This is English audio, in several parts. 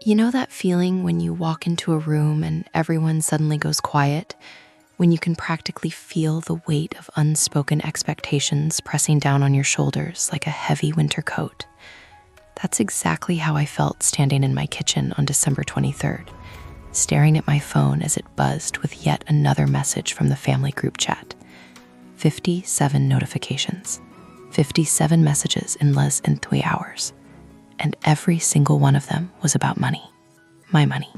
You know that feeling when you walk into a room and everyone suddenly goes quiet? When you can practically feel the weight of unspoken expectations pressing down on your shoulders like a heavy winter coat? That's exactly how I felt standing in my kitchen on December 23rd, staring at my phone as it buzzed with yet another message from the family group chat. 57 notifications, 57 messages in less than 3 hours. And every single one of them was about money. My money.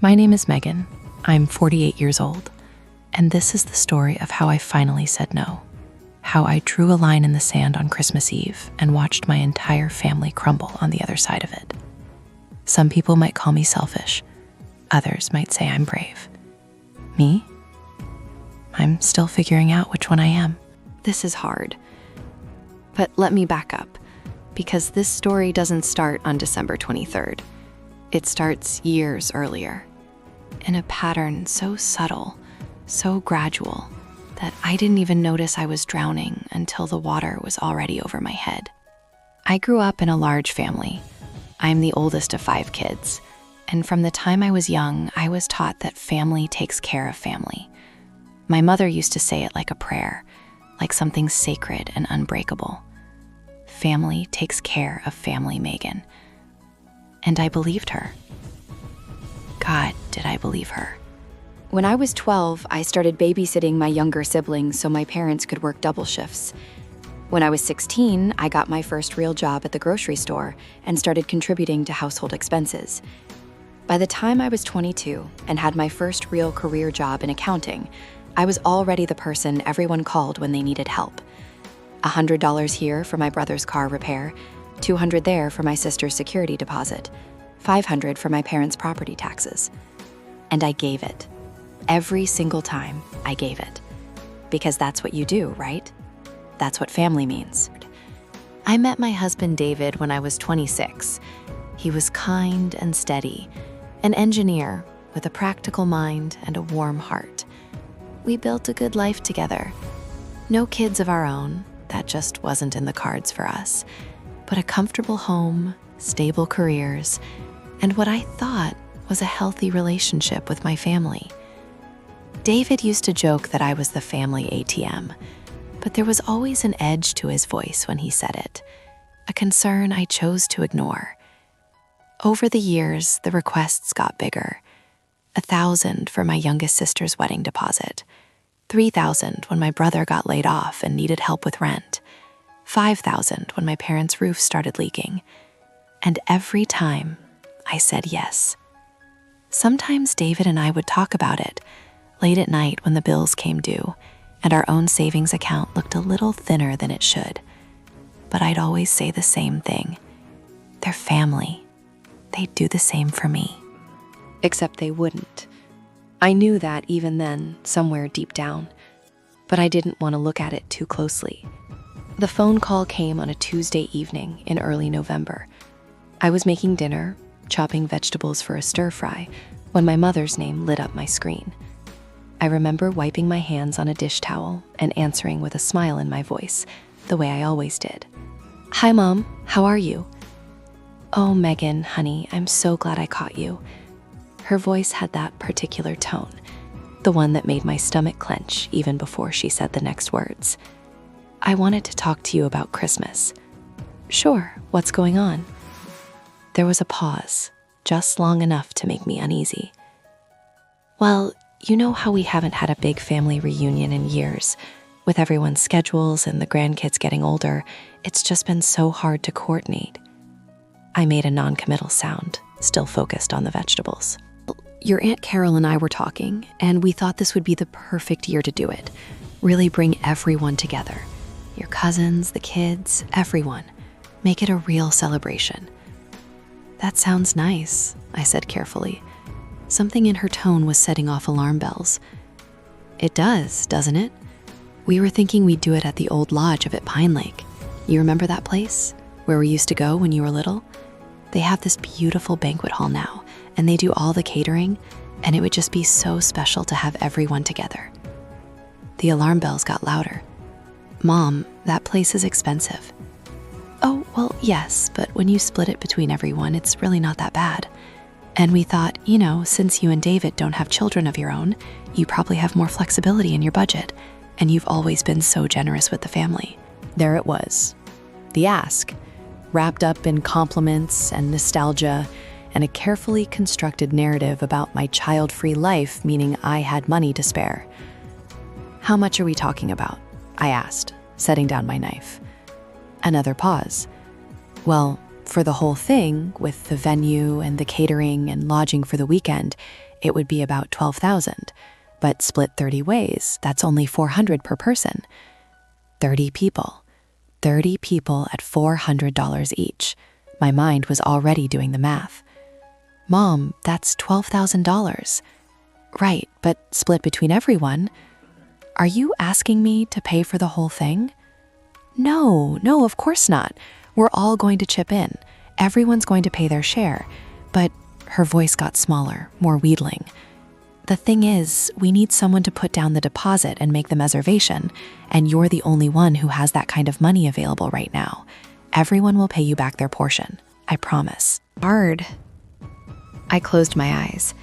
My name is Megan. I'm 48 years old. And this is the story of how I finally said no. How I drew a line in the sand on Christmas Eve and watched my entire family crumble on the other side of it. Some people might call me selfish. Others might say I'm brave. Me? I'm still figuring out which one I am. This is hard. But let me back up, because this story doesn't start on December 23rd. It starts years earlier, in a pattern so subtle, so gradual, that I didn't even notice I was drowning until the water was already over my head. I grew up in a large family. I'm the oldest of 5 kids, and from the time I was young, I was taught that family takes care of family. My mother used to say it like a prayer, like something sacred and unbreakable. Family takes care of family, Megan. And I believed her. God, did I believe her. When I was 12, I started babysitting my younger siblings so my parents could work double shifts. When I was 16, I got my first real job at the grocery store and started contributing to household expenses. By the time I was 22 and had my first real career job in accounting, I was already the person everyone called when they needed help. $100 here for my brother's car repair, $200 there for my sister's security deposit, $500 for my parents' property taxes. And I gave it. Every single time, I gave it. Because that's what you do, right? That's what family means. I met my husband David when I was 26. He was kind and steady, an engineer with a practical mind and a warm heart. We built a good life together. No kids of our own, that just wasn't in the cards for us, but a comfortable home, stable careers, and what I thought was a healthy relationship with my family. David used to joke that I was the family ATM, but there was always an edge to his voice when he said it, a concern I chose to ignore. Over the years, the requests got bigger. $1,000 for my youngest sister's wedding deposit, $3,000 when my brother got laid off and needed help with rent, $5,000 when my parents' roof started leaking. And every time, I said yes. Sometimes David and I would talk about it, late at night when the bills came due, and our own savings account looked a little thinner than it should. But I'd always say the same thing. They're family. They'd do the same for me. Except they wouldn't. I knew that even then, somewhere deep down, but I didn't want to look at it too closely. The phone call came on a Tuesday evening in early November. I was making dinner, chopping vegetables for a stir-fry, when my mother's name lit up my screen. I remember wiping my hands on a dish towel and answering with a smile in my voice, the way I always did. "Hi, Mom. How are you?" "Oh, Megan, honey, I'm so glad I caught you." Her voice had that particular tone, the one that made my stomach clench even before she said the next words. "I wanted to talk to you about Christmas." "Sure, what's going on?" There was a pause, just long enough to make me uneasy. "Well, you know how we haven't had a big family reunion in years. With everyone's schedules and the grandkids getting older, it's just been so hard to coordinate." I made a non-committal sound, still focused on the vegetables. "Your Aunt Carol and I were talking, and we thought this would be the perfect year to do it. Really bring everyone together. Your cousins, the kids, everyone. Make it a real celebration." "That sounds nice," I said carefully. Something in her tone was setting off alarm bells. "It does, doesn't it? We were thinking we'd do it at the old lodge up at Pine Lake. You remember that place, where we used to go when you were little? They have this beautiful banquet hall now, and they do all the catering, and it would just be so special to have everyone together." The alarm bells got louder. "Mom, that place is expensive." "Oh, well, yes, but when you split it between everyone, it's really not that bad. And we thought, since you and David don't have children of your own, you probably have more flexibility in your budget, and you've always been so generous with the family. There it was, the ask, wrapped up in compliments and nostalgia and a carefully constructed narrative about my child-free life, meaning I had money to spare. "How much are we talking about?" I asked, setting down my knife. Another pause. "Well, for the whole thing, with the venue and the catering and lodging for the weekend, it would be about $12,000. But split 30 ways, that's only $400 per person. 30 people. 30 people at $400 each. My mind was already doing the math. "Mom, that's $12,000. "Right, but split between everyone. Are you asking me to pay for the whole thing?" No, of course not. We're all going to chip in. Everyone's going to pay their share." But her voice got smaller, more wheedling. "The thing is, we need someone to put down the deposit and make the reservation, and you're the only one who has that kind of money available right now. Everyone will pay you back their portion. I promise." Hard. I closed my eyes.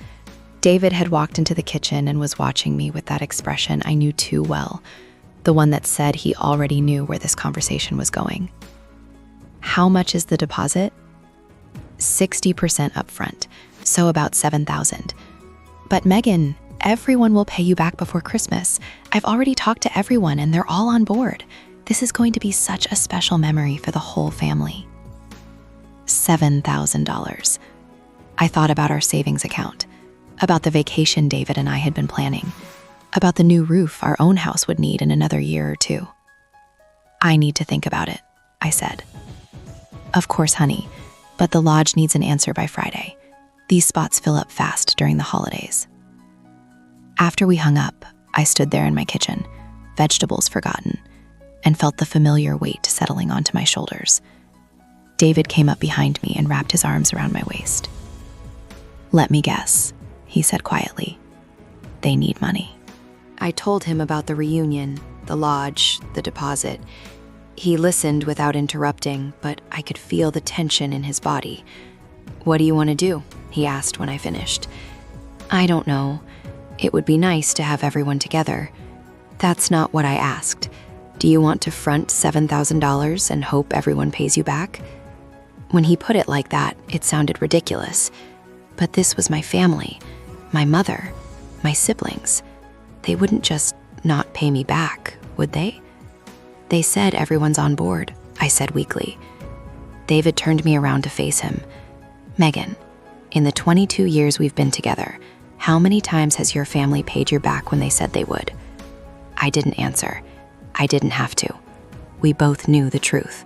David had walked into the kitchen and was watching me with that expression I knew too well, the one that said he already knew where this conversation was going. "How much is the deposit?" 60% upfront, so about $7,000. "But Megan, everyone will pay you back before Christmas. I've already talked to everyone and they're all on board. This is going to be such a special memory for the whole family." $7,000. I thought about our savings account, about the vacation David and I had been planning, about the new roof our own house would need in another year or two. "I need to think about it," I said. "Of course, honey, but the lodge needs an answer by Friday. These spots fill up fast during the holidays." After we hung up, I stood there in my kitchen, vegetables forgotten, and felt the familiar weight settling onto my shoulders. David came up behind me and wrapped his arms around my waist. "Let me guess," he said quietly. "They need money." I told him about the reunion, the lodge, the deposit. He listened without interrupting, but I could feel the tension in his body. "What do you want to do?" he asked when I finished. "I don't know. It would be nice to have everyone together." "That's not what I asked. Do you want to front $7,000 and hope everyone pays you back?" When he put it like that, it sounded ridiculous. But this was my family, my mother, my siblings. They wouldn't just not pay me back, would they? "They said everyone's on board," I said weakly. David turned me around to face him. "Megan, in the 22 years we've been together, how many times has your family paid your back when they said they would?" I didn't answer. I didn't have to. We both knew the truth.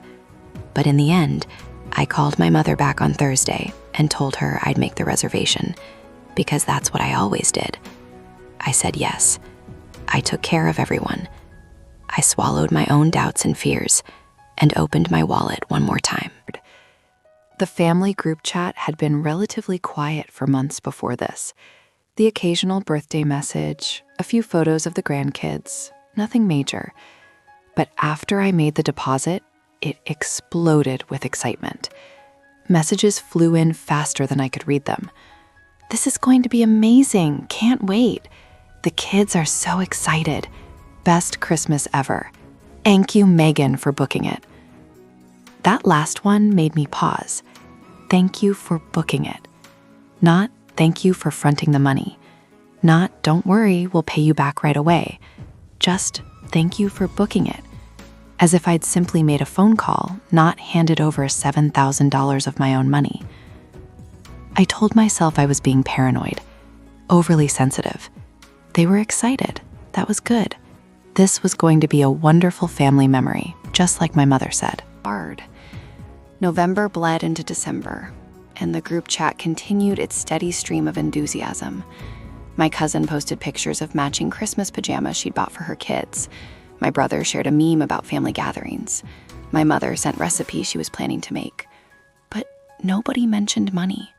But in the end, I called my mother back on Thursday and told her I'd make the reservation, because that's what I always did. I said yes. I took care of everyone. I swallowed my own doubts and fears and opened my wallet one more time. The family group chat had been relatively quiet for months before this. The occasional birthday message, a few photos of the grandkids, nothing major. But after I made the deposit, it exploded with excitement. Messages flew in faster than I could read them. "This is going to be amazing. Can't wait. The kids are so excited. Best Christmas ever. Thank you, Megan, for booking it." That last one made me pause. Thank you for booking it. Not thank you for fronting the money. Not don't worry, we'll pay you back right away. Just thank you for booking it. As if I'd simply made a phone call, not handed over $7,000 of my own money. I told myself I was being paranoid, overly sensitive. They were excited. That was good. This was going to be a wonderful family memory, just like my mother said. Hard. November bled into December, and the group chat continued its steady stream of enthusiasm. My cousin posted pictures of matching Christmas pajamas she'd bought for her kids. My brother shared a meme about family gatherings. My mother sent recipes she was planning to make. But nobody mentioned money.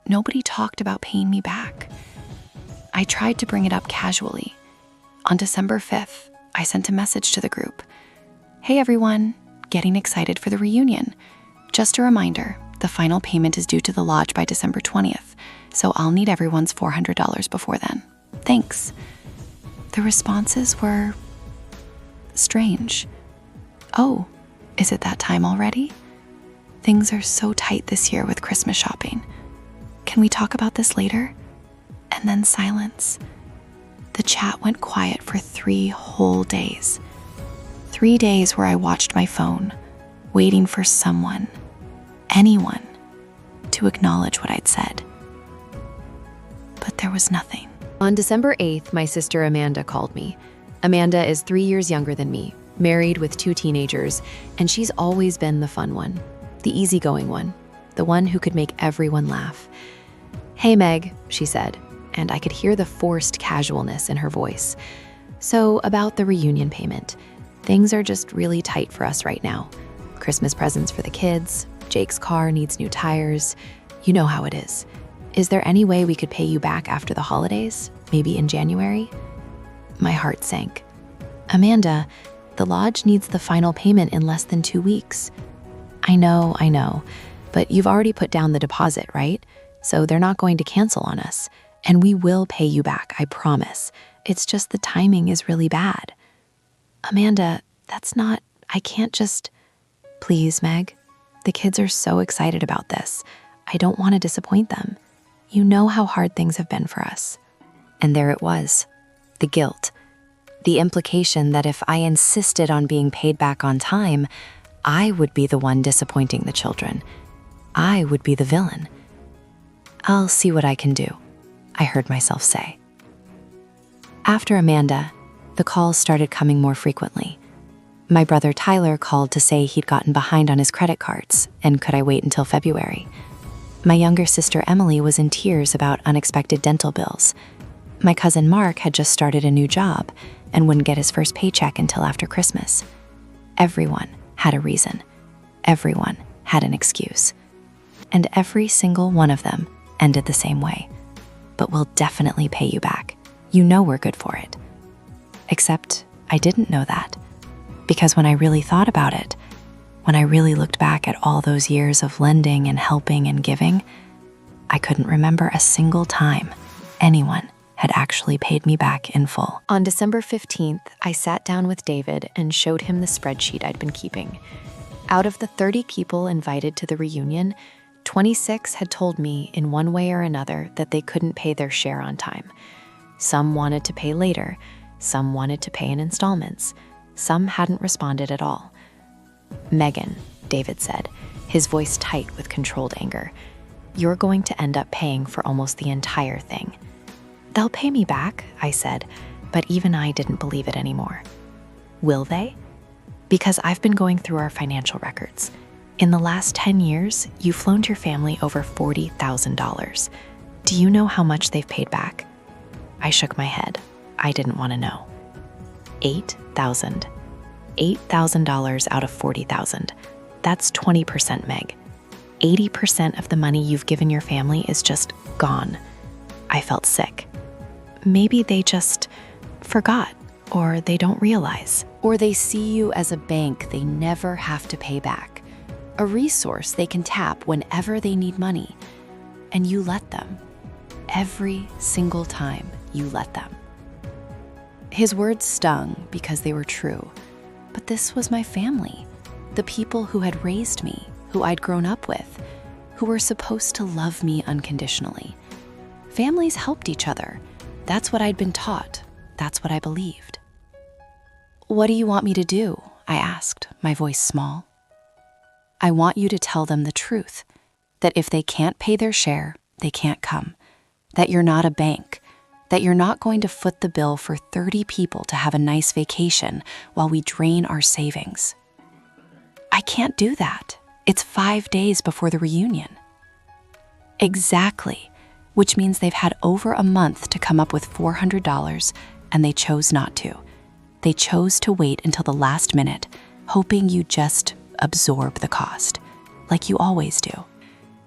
Nobody talked about paying me back. I tried to bring it up casually. On December 5th, I sent a message to the group. "Hey everyone, getting excited for the reunion. Just a reminder, the final payment is due to the lodge by December 20th, so I'll need everyone's $400 before then. Thanks. The responses were strange. Oh, is it that time already? Things are so tight this year with Christmas shopping. Can we talk about this later? And then silence. The chat went quiet for 3 whole days. 3 days where I watched my phone, waiting for someone, anyone, to acknowledge what I'd said. But there was nothing. On December 8th, my sister Amanda called me. Amanda is 3 years younger than me, married with 2 teenagers, and she's always been the fun one, the easygoing one, the one who could make everyone laugh. "Hey, Meg," she said, and I could hear the forced casualness in her voice. "So, about the reunion payment. Things are just really tight for us right now. Christmas presents for the kids, Jake's car needs new tires. You know how it is. Is there any way we could pay you back after the holidays, maybe in January?" My heart sank. "Amanda, the lodge needs the final payment in less than 2 weeks. I know, but you've already put down the deposit, right? So they're not going to cancel on us. And we will pay you back, I promise. It's just the timing is really bad." "Amanda, I can't just..." "Please, Meg. The kids are so excited about this. I don't want to disappoint them. You know how hard things have been for us." And there it was, the guilt. The implication that if I insisted on being paid back on time, I would be the one disappointing the children. I would be the villain. "I'll see what I can do," I heard myself say. After Amanda, the calls started coming more frequently. My brother Tyler called to say he'd gotten behind on his credit cards, and could I wait until February? My younger sister Emily was in tears about unexpected dental bills. My cousin Mark had just started a new job and wouldn't get his first paycheck until after Christmas. Everyone had a reason. Everyone had an excuse. And every single one of them ended the same way. "But we'll definitely pay you back. You know we're good for it." Except I didn't know that. Because when I really thought about it, when I really looked back at all those years of lending and helping and giving, I couldn't remember a single time anyone had actually paid me back in full. On December 15th, I sat down with David and showed him the spreadsheet I'd been keeping. Out of the 30 people invited to the reunion, 26 had told me in one way or another that they couldn't pay their share on time. Some wanted to pay later, some wanted to pay in installments, some hadn't responded at all. "Megan," David said, his voice tight with controlled anger, "you're going to end up paying for almost the entire thing." "They'll pay me back," I said, but even I didn't believe it anymore. "Will they?" "Because I've been going through our financial records. In the last 10 years, you've flown your family over $40,000. Do you know how much they've paid back?" I shook my head. I didn't want to know. $8,000. $8,000 out of $40,000. That's 20%, Meg. 80% of the money you've given your family is just gone. I felt sick. Maybe they just forgot, or they don't realize, or they see you as a bank they never have to pay back, a resource they can tap whenever they need money, and you let them. Every single time you let them. His words stung because they were true, but this was my family, the people who had raised me, who I'd grown up with, who were supposed to love me unconditionally. Families helped each other. That's what I'd been taught. That's what I believed. "What do you want me to do?" I asked, my voice small. "I want you to tell them the truth, that if they can't pay their share, they can't come, that you're not a bank, that you're not going to foot the bill for 30 people to have a nice vacation while we drain our savings." "I can't do that. It's 5 days before the reunion." "Exactly, which means they've had over a month to come up with $400, and they chose not to. They chose to wait until the last minute, hoping you just absorb the cost, like you always do."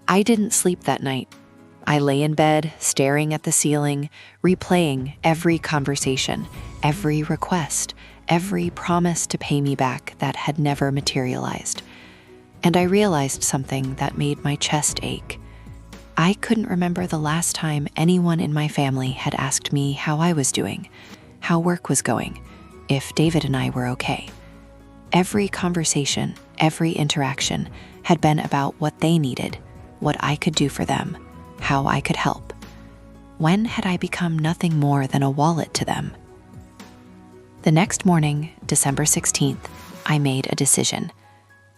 I didn't sleep that night. I lay in bed, staring at the ceiling, replaying every conversation, every request, every promise to pay me back that had never materialized. And I realized something that made my chest ache. I couldn't remember the last time anyone in my family had asked me how I was doing, how work was going, if David and I were okay. Every conversation, every interaction had been about what they needed, what I could do for them, how I could help. When had I become nothing more than a wallet to them? The next morning, December 16th, I made a decision.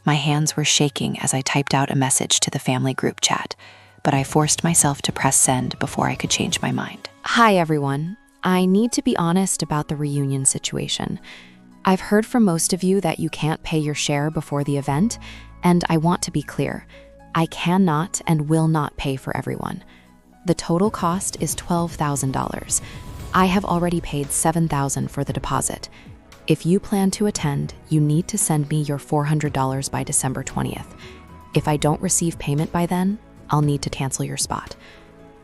My hands were shaking as I typed out a message to the family group chat, but I forced myself to press send before I could change my mind. Hi, everyone. I need to be honest about the reunion situation. I've heard from most of you that you can't pay your share before the event, and I want to be clear. I cannot and will not pay for everyone. The total cost is $12,000. I have already paid $7,000 for the deposit. If you plan to attend, you need to send me your $400 by December 20th. If I don't receive payment by then, I'll need to cancel your spot.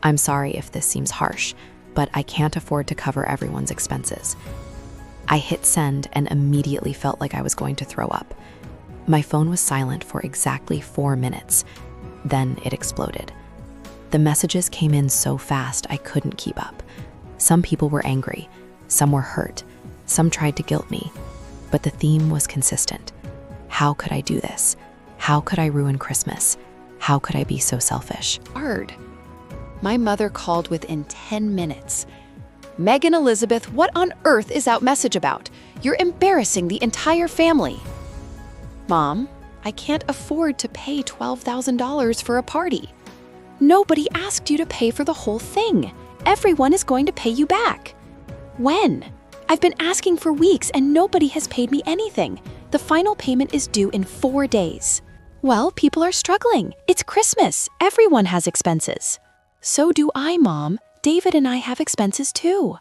I'm sorry if this seems harsh, but I can't afford to cover everyone's expenses. I hit send and immediately felt like I was going to throw up. My phone was silent for exactly 4 minutes. Then it exploded. The messages came in so fast I couldn't keep up. Some people were angry, some were hurt, some tried to guilt me, but the theme was consistent. How could I do this? How could I ruin Christmas? How could I be so selfish? Hard. My mother called within 10 minutes. Megan Elizabeth, what on earth is that message about? You're embarrassing the entire family. Mom, I can't afford to pay $12,000 for a party. Nobody asked you to pay for the whole thing. Everyone is going to pay you back. When? I've been asking for weeks and nobody has paid me anything. The final payment is due in 4 days. Well, people are struggling. It's Christmas. Everyone has expenses. So do I, Mom. David and I have expenses too.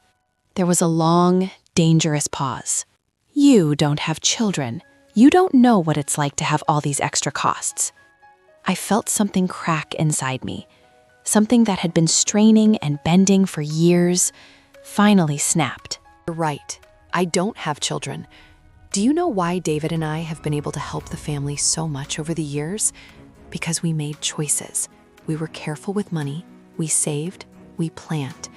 There was a long, dangerous pause. You don't have children. You don't know what it's like to have all these extra costs. I felt something crack inside me. Something that had been straining and bending for years finally snapped. You're right. I don't have children. Do you know why David and I have been able to help the family so much over the years? Because we made choices. We were careful with money, we saved, we planned,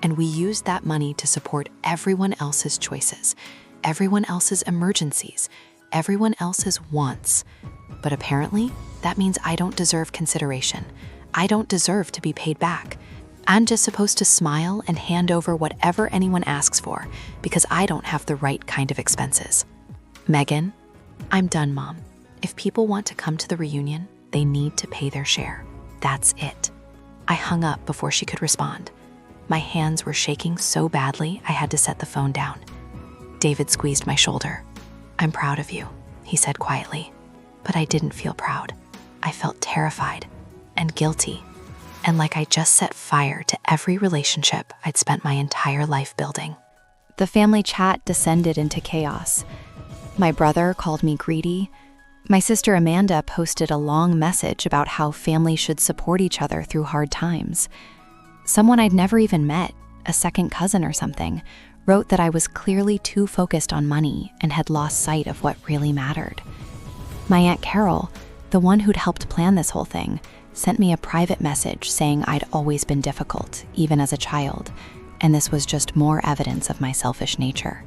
and we used that money to support everyone else's choices, everyone else's emergencies, everyone else's wants. But apparently, that means I don't deserve consideration. I don't deserve to be paid back. I'm just supposed to smile and hand over whatever anyone asks for because I don't have the right kind of expenses. Megan, I'm done, Mom. If people want to come to the reunion, they need to pay their share. That's it. I hung up before she could respond. My hands were shaking so badly I had to set the phone down. David squeezed my shoulder. I'm proud of you, he said quietly. But I didn't feel proud. I felt terrified and guilty, and like I just set fire to every relationship I'd spent my entire life building. The family chat descended into chaos. My brother called me greedy. My sister Amanda posted a long message about how families should support each other through hard times. Someone I'd never even met, a second cousin or something, wrote that I was clearly too focused on money and had lost sight of what really mattered. My Aunt Carol, the one who'd helped plan this whole thing, sent me a private message saying I'd always been difficult, even as a child, and this was just more evidence of my selfish nature.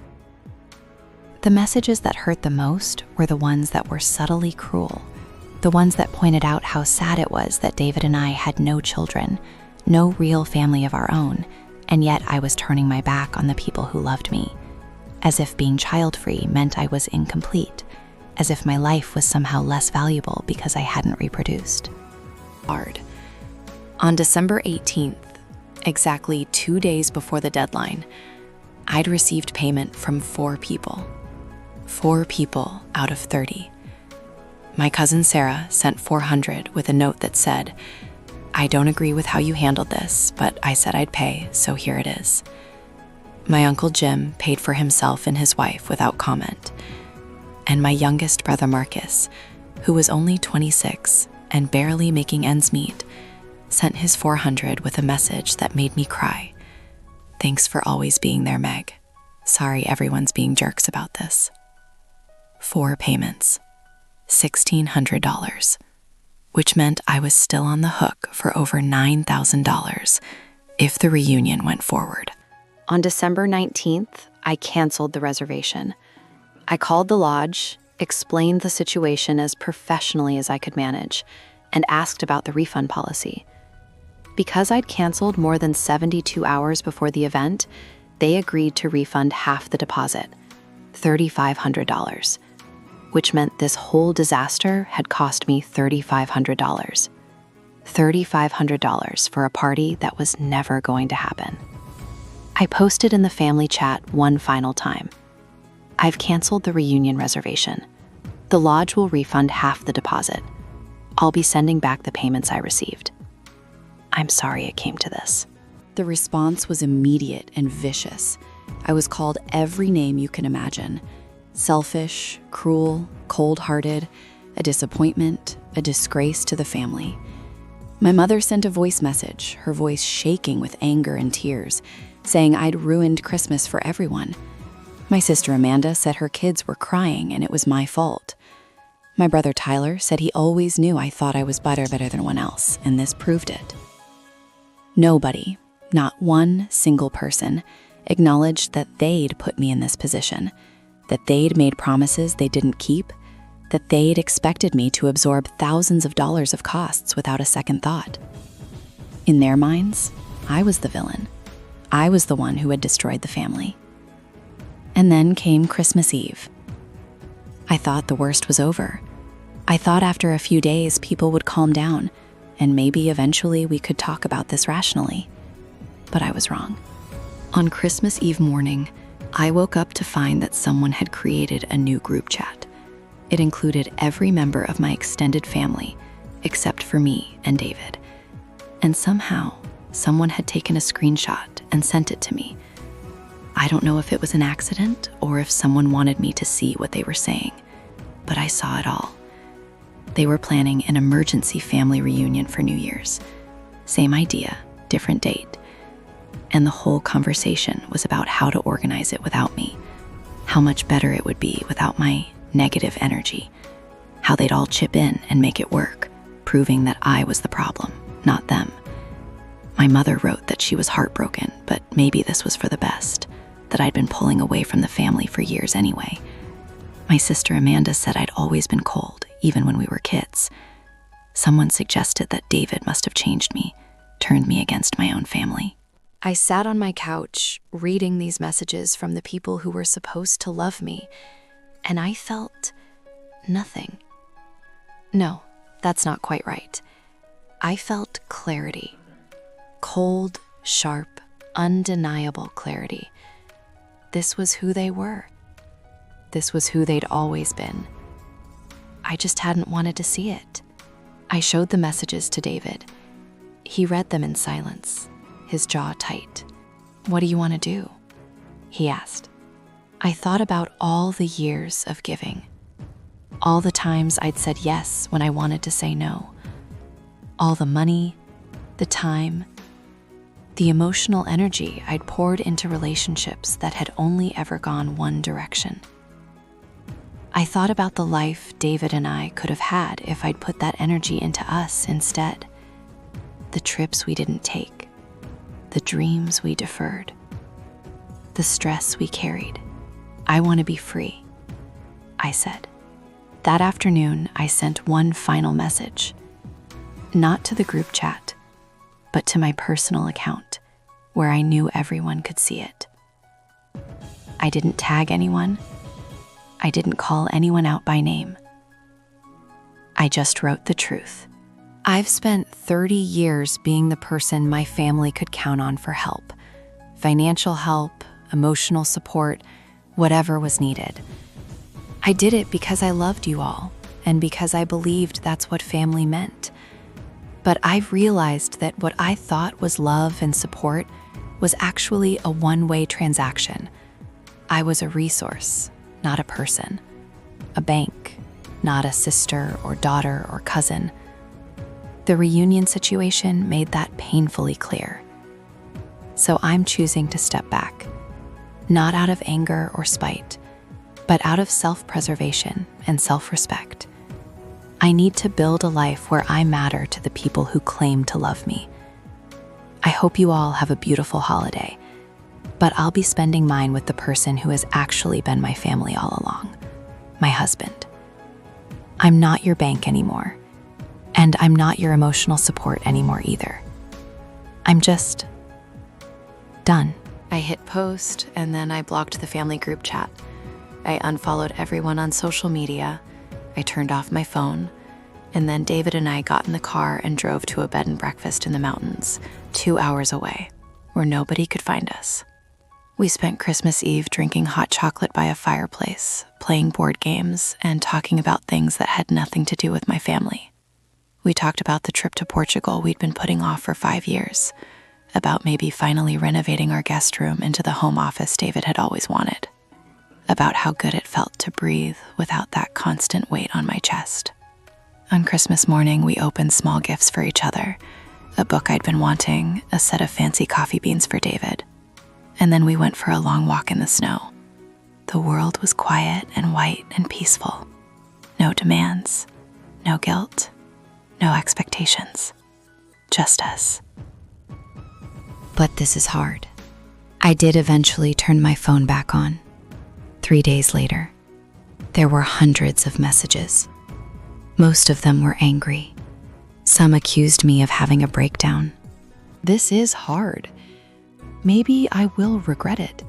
The messages that hurt the most were the ones that were subtly cruel, the ones that pointed out how sad it was that David and I had no children, no real family of our own, and yet I was turning my back on the people who loved me, as if being child-free meant I was incomplete, as if my life was somehow less valuable because I hadn't reproduced. Hard. On December 18th, exactly 2 days before the deadline, I'd received payment from 4 people. 4 people out of 30. My cousin Sarah sent $400 with a note that said, I don't agree with how you handled this, but I said I'd pay, so here it is. My Uncle Jim paid for himself and his wife without comment. And my youngest brother Marcus, who was only 26 and barely making ends meet, sent his $400 with a message that made me cry. Thanks for always being there, Meg. Sorry everyone's being jerks about this. 4 payments, $1,600. which meant I was still on the hook for over $9,000 if the reunion went forward. On December 19th, I canceled the reservation. I called the lodge, explained the situation as professionally as I could manage, and asked about the refund policy. Because I'd canceled more than 72 hours before the event, they agreed to refund half the deposit, $3,500, which meant this whole disaster had cost me $3,500. $3,500 for a party that was never going to happen. I posted in the family chat one final time. I've canceled the reunion reservation. The lodge will refund half the deposit. I'll be sending back the payments I received. I'm sorry it came to this. The response was immediate and vicious. I was called every name you can imagine. Selfish, cruel, cold-hearted, a disappointment, a disgrace to the family. My mother sent a voice message, her voice shaking with anger and tears, saying I'd ruined Christmas for everyone. My sister Amanda said her kids were crying and it was my fault. My brother Tyler said he always knew I thought I was better than anyone else, and this proved it. Nobody, not one single person, acknowledged that they'd put me in this position, that they'd made promises they didn't keep, that they'd expected me to absorb thousands of dollars of costs without a second thought. In their minds, I was the villain. I was the one who had destroyed the family. And then came Christmas Eve. I thought the worst was over. I thought after a few days people would calm down, and maybe eventually we could talk about this rationally. But I was wrong. On Christmas Eve morning, I woke up to find that someone had created a new group chat. It included every member of my extended family, except for me and David. And somehow, someone had taken a screenshot and sent it to me. I don't know if it was an accident or if someone wanted me to see what they were saying, but I saw it all. They were planning an emergency family reunion for New Year's. Same idea, different date. And the whole conversation was about how to organize it without me, how much better it would be without my negative energy, how they'd all chip in and make it work, proving that I was the problem, not them. My mother wrote that she was heartbroken, but maybe this was for the best, that I'd been pulling away from the family for years anyway. My sister Amanda said I'd always been cold, even when we were kids. Someone suggested that David must have changed me, turned me against my own family. I sat on my couch, reading these messages from the people who were supposed to love me, and I felt nothing. No, that's not quite right. I felt clarity. Cold, sharp, undeniable clarity. This was who they were. This was who they'd always been. I just hadn't wanted to see it. I showed the messages to David. He read them in silence, his jaw tight. "What do you want to do?" he asked. I thought about all the years of giving, all the times I'd said yes when I wanted to say no, all the money, the time, the emotional energy I'd poured into relationships that had only ever gone one direction. I thought about the life David and I could have had if I'd put that energy into us instead. The trips we didn't take, the dreams we deferred, the stress we carried. I want to be free, I said. That afternoon, I sent one final message, not to the group chat, but to my personal account, where I knew everyone could see it. I didn't tag anyone. I didn't call anyone out by name. I just wrote the truth. I've spent 30 years being the person my family could count on for help. Financial help, emotional support, whatever was needed. I did it because I loved you all, and because I believed that's what family meant. But I've realized that what I thought was love and support was actually a one-way transaction. I was a resource, not a person. A bank, not a sister or daughter or cousin. The reunion situation made that painfully clear. So I'm choosing to step back, not out of anger or spite, but out of self-preservation and self-respect. I need to build a life where I matter to the people who claim to love me. I hope you all have a beautiful holiday, but I'll be spending mine with the person who has actually been my family all along, my husband. I'm not your bank anymore, and I'm not your emotional support anymore either. I'm just done. I hit post, and then I blocked the family group chat. I unfollowed everyone on social media. I turned off my phone, and then David and I got in the car and drove to a bed and breakfast in the mountains, 2 hours away, where nobody could find us. We spent Christmas Eve drinking hot chocolate by a fireplace, playing board games, and talking about things that had nothing to do with my family. We talked about the trip to Portugal we'd been putting off for 5 years, about maybe finally renovating our guest room into the home office David had always wanted, about how good it felt to breathe without that constant weight on my chest. On Christmas morning, we opened small gifts for each other, a book I'd been wanting, a set of fancy coffee beans for David, and then we went for a long walk in the snow. The world was quiet and white and peaceful. No demands, no guilt, no expectations, just us. But this is hard. I did eventually turn my phone back on. 3 days later, there were hundreds of messages. Most of them were angry. Some accused me of having a breakdown. This is hard. Maybe I will regret it.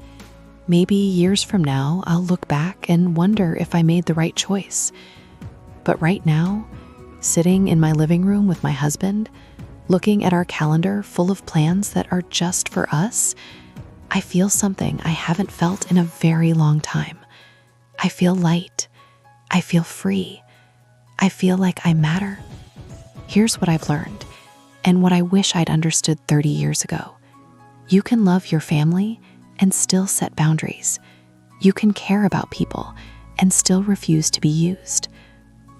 Maybe years from now, I'll look back and wonder if I made the right choice. But right now, sitting in my living room with my husband, looking at our calendar full of plans that are just for us, I feel something I haven't felt in a very long time. I feel light. I feel free. I feel like I matter. Here's what I've learned, and what I wish I'd understood 30 years ago. You can love your family and still set boundaries. You can care about people and still refuse to be used.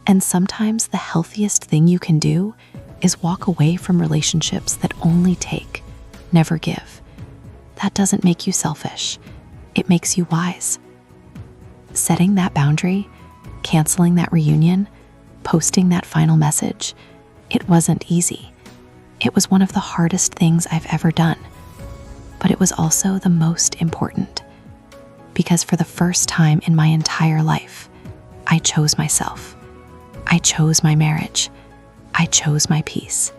And sometimes the healthiest thing you can do is walk away from relationships that only take, never give. That doesn't make you selfish. It makes you wise. Setting that boundary, canceling that reunion, posting that final message, it wasn't easy. It was one of the hardest things I've ever done. But it was also the most important. Because for the first time in my entire life, I chose myself. I chose my marriage. I chose my peace.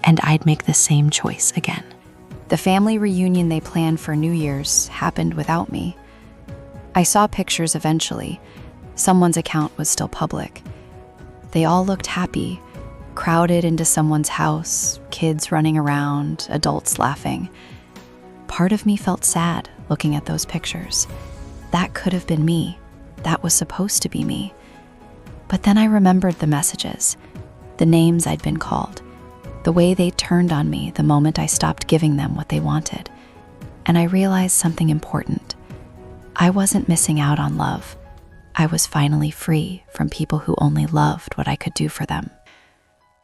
And I'd make the same choice again. The family reunion they planned for New Year's happened without me. I saw pictures eventually. Someone's account was still public. They all looked happy, crowded into someone's house, kids running around, adults laughing. Part of me felt sad looking at those pictures. That could have been me. That was supposed to be me. But then I remembered the messages, the names I'd been called, the way they turned on me the moment I stopped giving them what they wanted. And I realized something important. I wasn't missing out on love. I was finally free from people who only loved what I could do for them.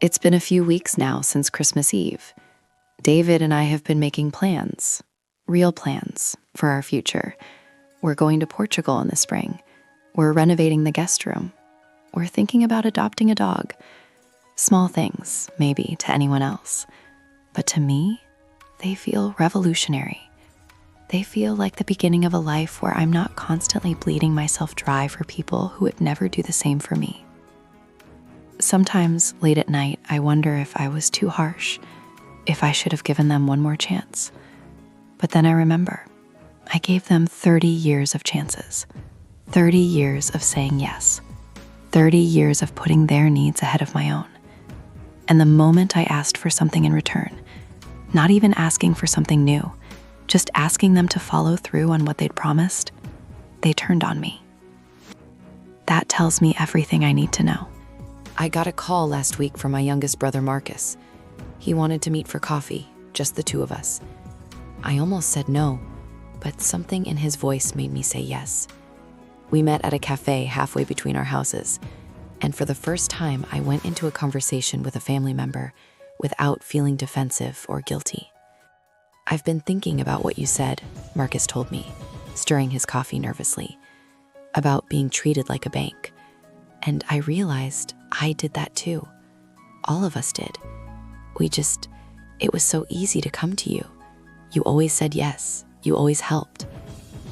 It's been a few weeks now since Christmas Eve. David and I have been making plans, real plans, for our future. We're going to Portugal in the spring. We're renovating the guest room. We're thinking about adopting a dog. Small things, maybe, to anyone else. But to me, they feel revolutionary. They feel like the beginning of a life where I'm not constantly bleeding myself dry for people who would never do the same for me. Sometimes, late at night, I wonder if I was too harsh, if I should have given them one more chance. But then I remember, I gave them 30 years of chances, 30 years of saying yes, 30 years of putting their needs ahead of my own. And the moment I asked for something in return, not even asking for something new, just asking them to follow through on what they'd promised, they turned on me. That tells me everything I need to know. I got a call last week from my youngest brother, Marcus. He wanted to meet for coffee, just the two of us. I almost said no, but something in his voice made me say yes. We met at a cafe halfway between our houses, and for the first time, I went into a conversation with a family member without feeling defensive or guilty. I've been thinking about what you said, Marcus told me, stirring his coffee nervously, about being treated like a bank. And I realized I did that too. All of us did. It was so easy to come to you. You always said yes. You always helped.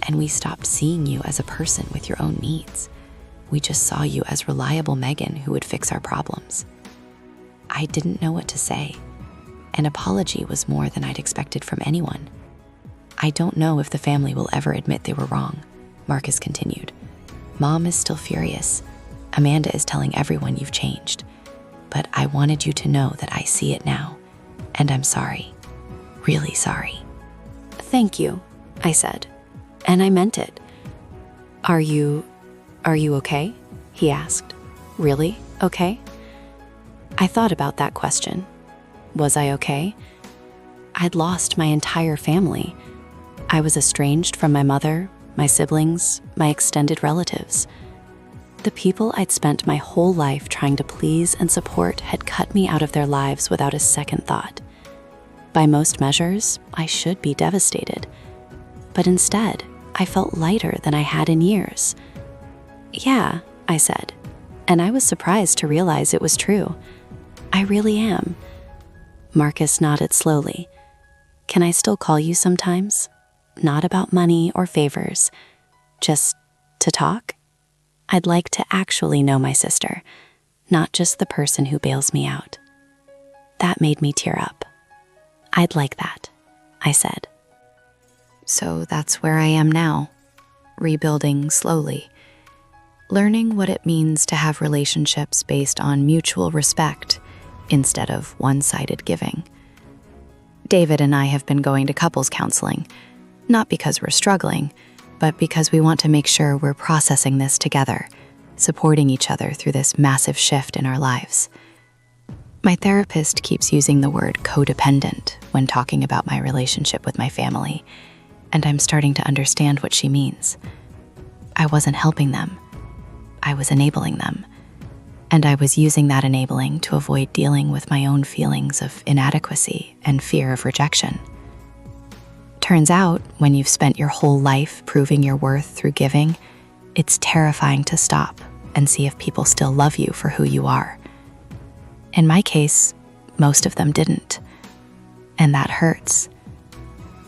And we stopped seeing you as a person with your own needs. We just saw you as reliable Megan who would fix our problems. I didn't know what to say. An apology was more than I'd expected from anyone. I don't know if the family will ever admit they were wrong, Marcus continued. Mom is still furious. Amanda is telling everyone you've changed. But I wanted you to know that I see it now. And I'm sorry. Really sorry. Thank you, I said. And I meant it. Are you okay? He asked. Really okay? I thought about that question. Was I okay? I'd lost my entire family. I was estranged from my mother, my siblings, my extended relatives. The people I'd spent my whole life trying to please and support had cut me out of their lives without a second thought. By most measures, I should be devastated. But instead, I felt lighter than I had in years. Yeah, I said, and I was surprised to realize it was true. I really am. Marcus nodded slowly. Can I still call you sometimes? Not about money or favors, just to talk? I'd like to actually know my sister, not just the person who bails me out. That made me tear up. I'd like that, I said. So that's where I am now, rebuilding slowly, learning what it means to have relationships based on mutual respect instead of one-sided giving. David and I have been going to couples counseling, not because we're struggling, but because we want to make sure we're processing this together, supporting each other through this massive shift in our lives. My therapist keeps using the word codependent when talking about my relationship with my family, and I'm starting to understand what she means. I wasn't helping them. I was enabling them. And I was using that enabling to avoid dealing with my own feelings of inadequacy and fear of rejection. Turns out, when you've spent your whole life proving your worth through giving, it's terrifying to stop and see if people still love you for who you are. In my case, most of them didn't. And that hurts.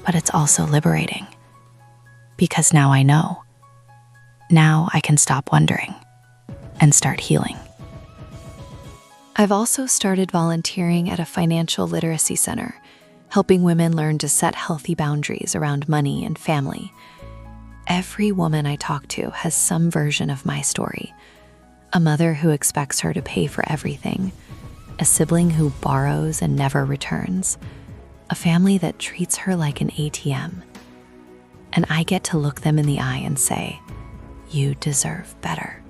But it's also liberating. Because now I know. Now I can stop wondering and start healing. I've also started volunteering at a financial literacy center, helping women learn to set healthy boundaries around money and family. Every woman I talk to has some version of my story. A mother who expects her to pay for everything, a sibling who borrows and never returns, a family that treats her like an ATM. And I get to look them in the eye and say, you deserve better.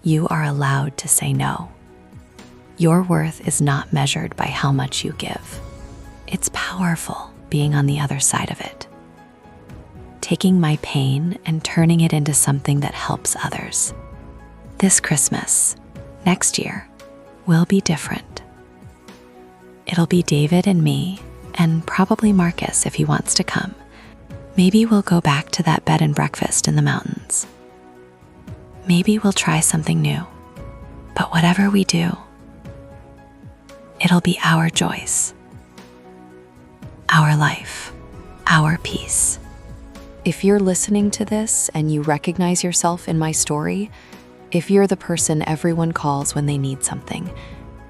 You are allowed to say no. Your worth is not measured by how much you give. It's powerful being on the other side of it. Taking my pain and turning it into something that helps others. This Christmas, next year, will be different. It'll be David and me, and probably Marcus if he wants to come. Maybe we'll go back to that bed and breakfast in the mountains. Maybe we'll try something new. But whatever we do, it'll be our Joyce, our life, our peace. If you're listening to this and you recognize yourself in my story, if you're the person everyone calls when they need something,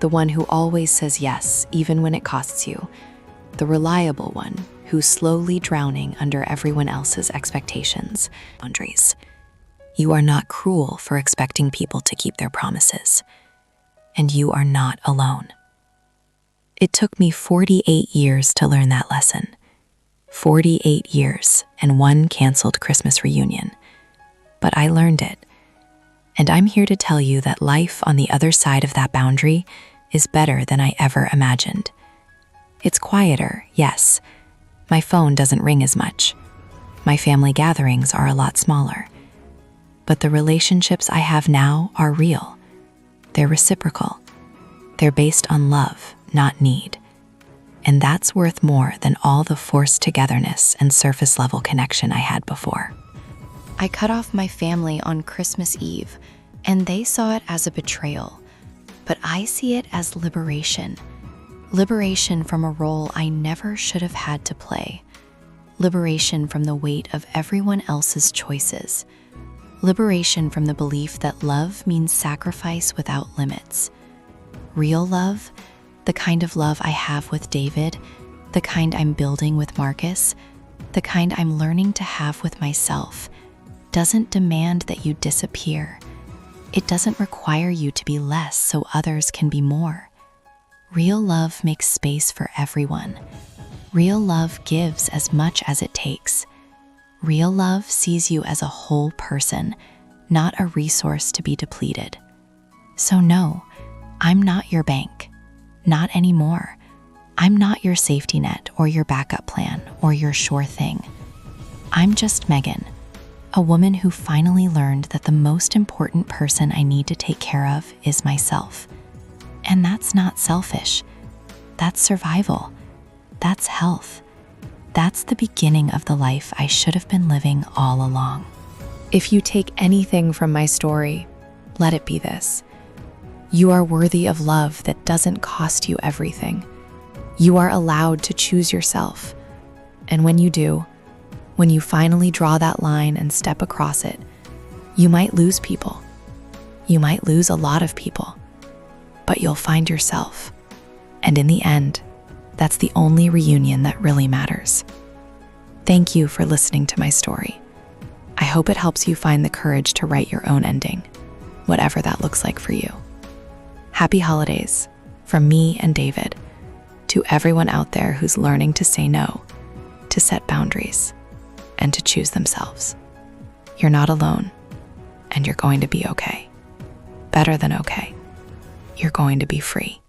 the one who always says yes, even when it costs you, the reliable one who's slowly drowning under everyone else's expectations, boundaries, you are not cruel for expecting people to keep their promises, and you are not alone. It took me 48 years to learn that lesson. 48 years and one canceled Christmas reunion. But I learned it. And I'm here to tell you that life on the other side of that boundary is better than I ever imagined. It's quieter, yes. My phone doesn't ring as much. My family gatherings are a lot smaller. But the relationships I have now are real. They're reciprocal. They're based on love, not need. And that's worth more than all the forced togetherness and surface-level connection I had before. I cut off my family on Christmas Eve, And they saw it as a betrayal, but I see it as liberation. Liberation from a role I never should have had to play. Liberation from the weight of everyone else's choices. Liberation from the belief that love means sacrifice without limits. Real love, the kind of love I have with David, the kind I'm building with Marcus, the kind I'm learning to have with myself, doesn't demand that you disappear. It doesn't require you to be less so others can be more. Real love makes space for everyone. Real love gives as much as it takes. Real love sees you as a whole person, not a resource to be depleted. So no, I'm not your bank. Not anymore. I'm not your safety net or your backup plan or your sure thing. I'm just Megan, a woman who finally learned that the most important person I need to take care of is myself. And that's not selfish. That's survival. That's health. That's the beginning of the life I should have been living all along. If you take anything from my story, let it be this. You are worthy of love that doesn't cost you everything. You are allowed to choose yourself. And when you do, when you finally draw that line and step across it, you might lose people. You might lose a lot of people, but you'll find yourself. And in the end, that's the only reunion that really matters. Thank you for listening to my story. I hope it helps you find the courage to write your own ending, whatever that looks like for you. Happy holidays from me and David to everyone out there who's learning to say no, to set boundaries, and to choose themselves. You're not alone, and you're going to be okay. Better than okay. You're going to be free.